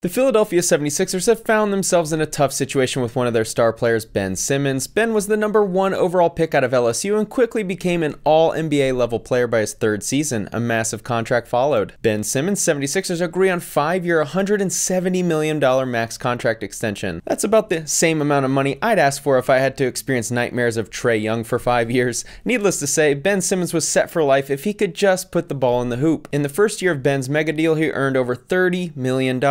The Philadelphia 76ers have found themselves in a tough situation with one of their star players, Ben Simmons. Ben was the #1 overall pick out of LSU and quickly became an all-NBA level player by his third season. A massive contract followed. Ben Simmons' 76ers agree on 5-year, $170 million max contract extension. That's about the same amount of money I'd ask for if I had to experience nightmares of Trae Young for 5 years. Needless to say, Ben Simmons was set for life if he could just put the ball in the hoop. In the first year of Ben's mega deal, he earned over $30 million.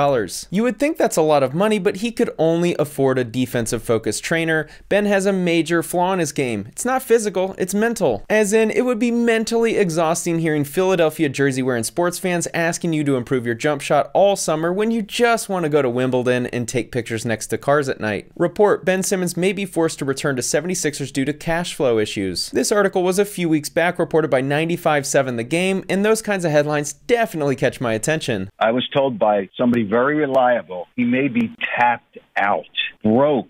You would think that's a lot of money, but he could only afford a defensive-focused trainer. Ben has a major flaw in his game. It's not physical, it's mental. As in, it would be mentally exhausting hearing Philadelphia jersey-wearing sports fans asking you to improve your jump shot all summer when you just want to go to Wimbledon and take pictures next to cars at night. Report: Ben Simmons may be forced to return to 76ers due to cash flow issues. This article was a few weeks back, reported by 95.7 The Game, and those kinds of headlines definitely catch my attention. I was told by somebody very reliable he may be tapped out, broke,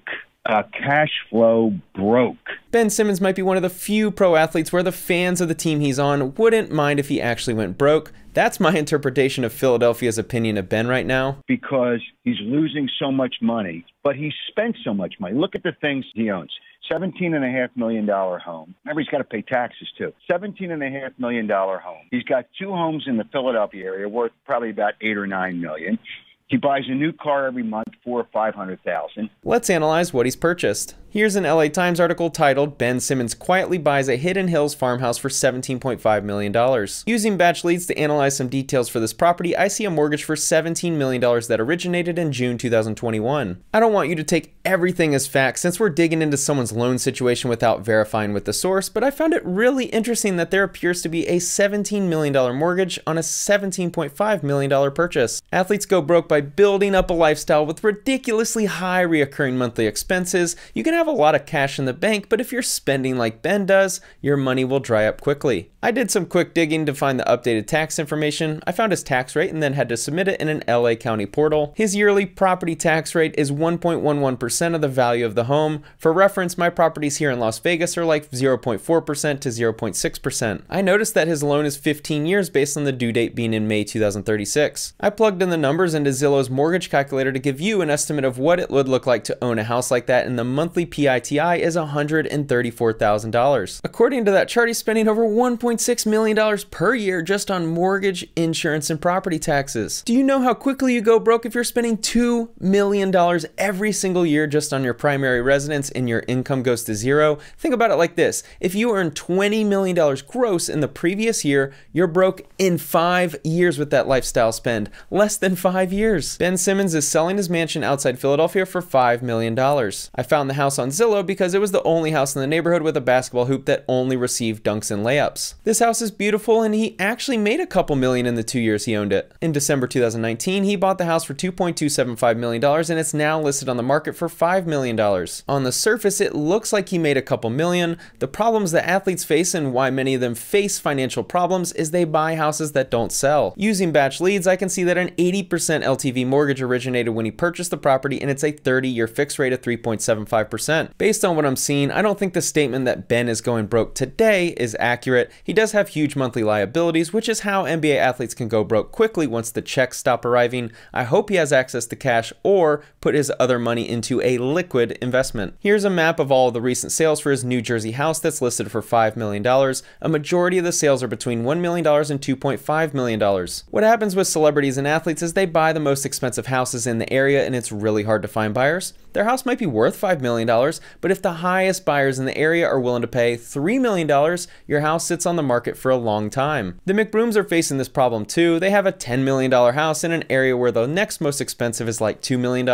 cash flow broke. Ben Simmons might be one of the few pro athletes where the fans of the team he's on wouldn't mind if he actually went broke. That's my interpretation of Philadelphia's opinion of Ben right now. Because he's losing so much money, but he spent so much money. Look at the things he owns. $17.5 million home. Remember, he's got to pay taxes, too. $17.5 million home. He's got 2 homes in the Philadelphia area worth probably about $8 or $9 million. He buys a new car every month, $400,000 or $500,000. Let's analyze what he's purchased. Here's an LA Times article titled, "Ben Simmons quietly buys a Hidden Hills farmhouse for $17.5 million. Using batch leads to analyze some details for this property, I see a mortgage for $17 million that originated in June 2021. I don't want you to take everything as fact since we're digging into someone's loan situation without verifying with the source, but I found it really interesting that there appears to be a $17 million mortgage on a $17.5 million purchase. Athletes go broke by building up a lifestyle with ridiculously high reoccurring monthly expenses. You can have a lot of cash in the bank, but if you're spending like Ben does, your money will dry up quickly." I did some quick digging to find the updated tax information. I found his tax rate and then had to submit it in an LA County portal. His yearly property tax rate is 1.11% of the value of the home. For reference, my properties here in Las Vegas are like 0.4% to 0.6%. I noticed that his loan is 15 years based on the due date being in May 2036. I plugged in the numbers into Zillow's mortgage calculator to give you an estimate of what it would look like to own a house like that, and the monthly PITI is $134,000. According to that chart, he's spending over $1.6 million per year just on mortgage, insurance, and property taxes. Do you know how quickly you go broke if you're spending $2 million every single year just on your primary residence and your income goes to zero? Think about it like this. If you earned $20 million gross in the previous year, you're broke in 5 years with that lifestyle spend. Less than 5 years. Ben Simmons is selling his mansion outside Philadelphia for $5 million. I found the house on Zillow because it was the only house in the neighborhood with a basketball hoop that only received dunks and layups. This house is beautiful, and he actually made a couple million in the 2 years he owned it. In December 2019, he bought the house for $2.275 million, and it's now listed on the market for $5 million. On the surface, it looks like he made a couple million. The problems that athletes face and why many of them face financial problems is they buy houses that don't sell. Using batch leads, I can see that an 80% LTV mortgage originated when he purchased the property, and it's a 30-year fixed rate of 3.75%. Based on what I'm seeing, I don't think the statement that Ben is going broke today is accurate. He does have huge monthly liabilities, which is how NBA athletes can go broke quickly once the checks stop arriving. I hope he has access to cash or put his other money into a liquid investment. Here's a map of all of the recent sales for his New Jersey house that's listed for $5 million. A majority of the sales are between $1 million and $2.5 million. What happens with celebrities and athletes is they buy the most expensive houses in the area, and it's really hard to find buyers. Their house might be worth $5 million, but if the highest buyers in the area are willing to pay $3 million, your house sits on the market for a long time. The McBrooms are facing this problem too. They have a $10 million house in an area where the next most expensive is like $2 million.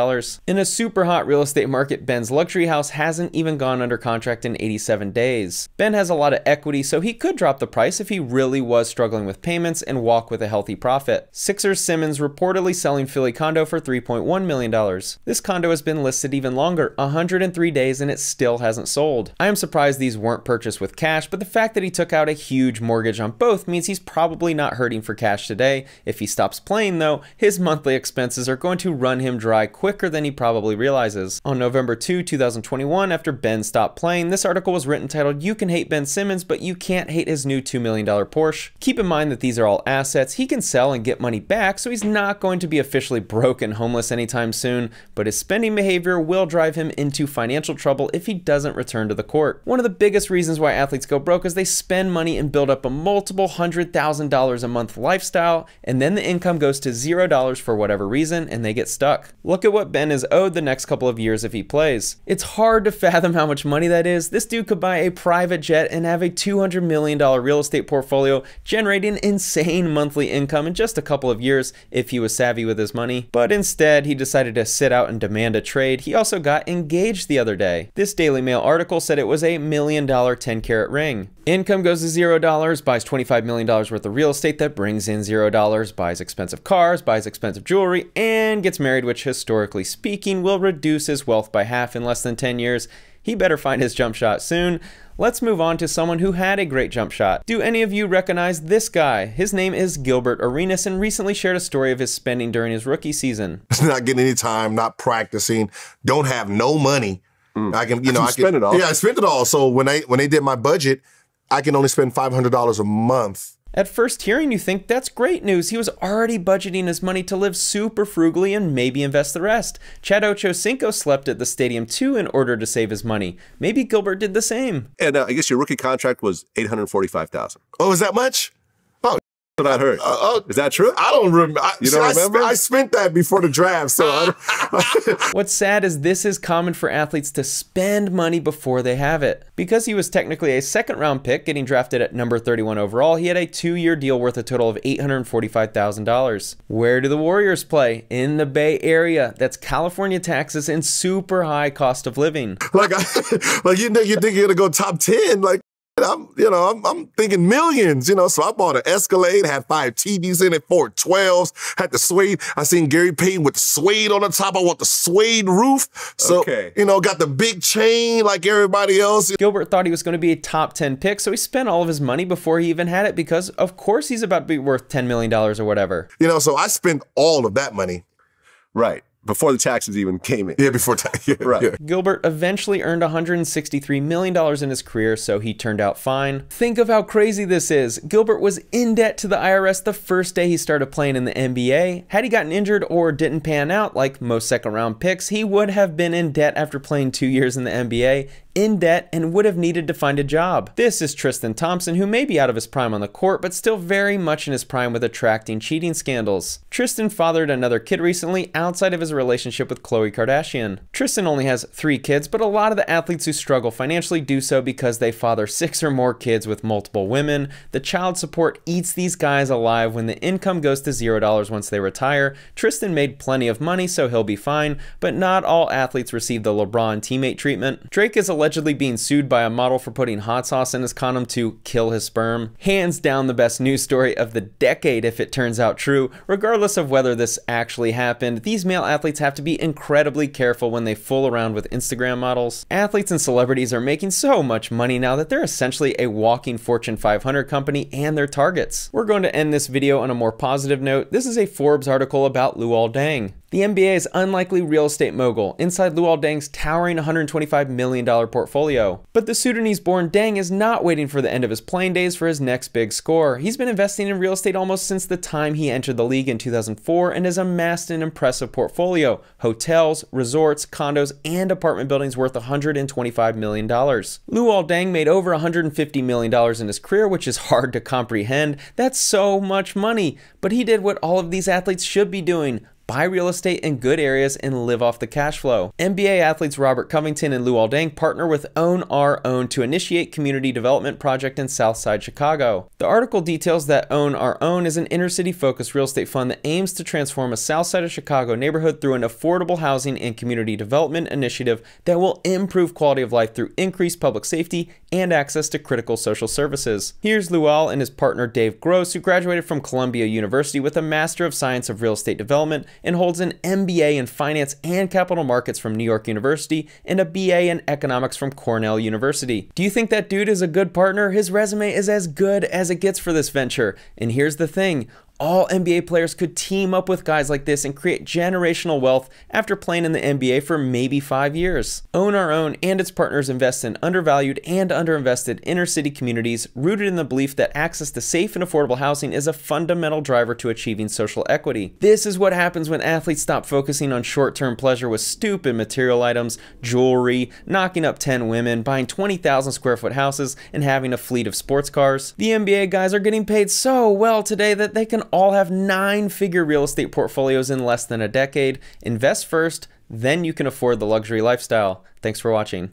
In a super hot real estate market, Ben's luxury house hasn't even gone under contract in 87 days. Ben has a lot of equity, so he could drop the price if he really was struggling with payments and walk with a healthy profit. Sixers Simmons reportedly selling Philly condo for $3.1 million. This condo has been listed makes it even longer, 103 days, and it still hasn't sold. I am surprised these weren't purchased with cash, but the fact that he took out a huge mortgage on both means he's probably not hurting for cash today. If he stops playing though, his monthly expenses are going to run him dry quicker than he probably realizes. On November 2, 2021, after Ben stopped playing, this article was written titled, "You can hate Ben Simmons, but you can't hate his new $2 million Porsche." Keep in mind that these are all assets he can sell and get money back, so he's not going to be officially broke and homeless anytime soon, but his spending behavior will drive him into financial trouble if he doesn't return to the court. One of the biggest reasons why athletes go broke is they spend money and build up a multiple $100,000 a month lifestyle, and then the income goes to $0 for whatever reason, and they get stuck. Look at what Ben is owed the next couple of years if he plays. It's hard to fathom how much money that is. This dude could buy a private jet and have a $200 million real estate portfolio, generating insane monthly income in just a couple of years if he was savvy with his money. But instead, he decided to sit out and demand a trade. He also got engaged the other day. This Daily Mail article said it was a $1 million 10-carat ring. Income goes to $0, buys $25 million worth of real estate that brings in $0, buys expensive cars, buys expensive jewelry, and gets married, which historically speaking will reduce his wealth by half in less than 10 years. He better find his jump shot soon. Let's move on to someone who had a great jump shot. Do any of you recognize this guy? His name is Gilbert Arenas and recently shared a story of his spending during his rookie season. Not getting any time, not practicing, don't have no money. I can spend it all. Yeah, I spent it all. So when they did my budget, I can only spend $500 a month. At first hearing, you think that's great news. He was already budgeting his money to live super frugally and maybe invest the rest. Chad Ochocinco slept at the stadium too in order to save his money. Maybe Gilbert did the same. And I guess your rookie contract was $845,000. Oh, is that much? Oh, That's what I heard. Is that true? I don't remember. You don't remember? I spent that before the draft. So What's sad is this is common for athletes to spend money before they have it. Because he was technically a second-round pick, getting drafted at number 31 overall, he had a 2-year deal worth a total of $845,000. Where do the Warriors play? In the Bay Area. That's California taxes and super high cost of living. you think you're gonna go top 10? Like, I'm thinking millions, so I bought an Escalade, had 5 TVs in it, 4 12s, had the suede. I seen Gary Payton with the suede on the top. I want the suede roof. So, got the big chain like everybody else. Gilbert thought he was going to be a top 10 pick, so he spent all of his money before he even had it because, of course, he's about to be worth $10 million or whatever. So I spent all of that money. Right. Before the taxes even came in. Yeah, before taxes. Right. Yeah. Gilbert eventually earned $163 million in his career, so he turned out fine. Think of how crazy this is. Gilbert was in debt to the IRS the first day he started playing in the NBA. Had he gotten injured or didn't pan out, like most second-round picks, he would have been in debt after playing 2 years in the NBA, in debt, and would have needed to find a job. This is Tristan Thompson, who may be out of his prime on the court, but still very much in his prime with attracting cheating scandals. Tristan fathered another kid recently outside of his relationship with Khloe Kardashian. Tristan only has 3 kids, but a lot of the athletes who struggle financially do so because they father 6 or more kids with multiple women. The child support eats these guys alive when the income goes to $0 once they retire. Tristan made plenty of money, so he'll be fine, but not all athletes receive the LeBron teammate treatment. Drake is allegedly being sued by a model for putting hot sauce in his condom to kill his sperm. Hands down the best news story of the decade if it turns out true. Regardless of whether this actually happened, these male athletes have to be incredibly careful when they fool around with Instagram models. Athletes and celebrities are making so much money now that they're essentially a walking Fortune 500 company and their targets. We're going to end this video on a more positive note. This is a Forbes article about Luol Deng. The NBA's unlikely real estate mogul inside Luol Deng's towering $125 million portfolio. But the Sudanese-born Deng is not waiting for the end of his playing days for his next big score. He's been investing in real estate almost since the time he entered the league in 2004 and has amassed an impressive portfolio: hotels, resorts, condos, and apartment buildings worth $125 million. Luol Deng made over $150 million in his career, which is hard to comprehend. That's so much money. But he did what all of these athletes should be doing: buy real estate in good areas and live off the cash flow. NBA athletes Robert Covington and Luol Deng partner with Own Our Own to initiate community development project in Southside Chicago. The article details that Own Our Own is an inner-city-focused real estate fund that aims to transform a Southside of Chicago neighborhood through an affordable housing and community development initiative that will improve quality of life through increased public safety and access to critical social services. Here's Luol and his partner Dave Gross, who graduated from Columbia University with a Master of Science of Real Estate Development and holds an MBA in finance and capital markets from New York University and a BA in economics from Cornell University. Do you think that dude is a good partner? His resume is as good as it gets for this venture. And here's the thing. All NBA players could team up with guys like this and create generational wealth after playing in the NBA for maybe 5 years. Own Our Own and its partners invest in undervalued and underinvested inner city communities rooted in the belief that access to safe and affordable housing is a fundamental driver to achieving social equity. This is what happens when athletes stop focusing on short-term pleasure with stupid material items, jewelry, knocking up 10 women, buying 20,000 square foot houses, and having a fleet of sports cars. The NBA guys are getting paid so well today that they can all have 9-figure real estate portfolios in less than a decade. Invest first, then you can afford the luxury lifestyle. Thanks for watching.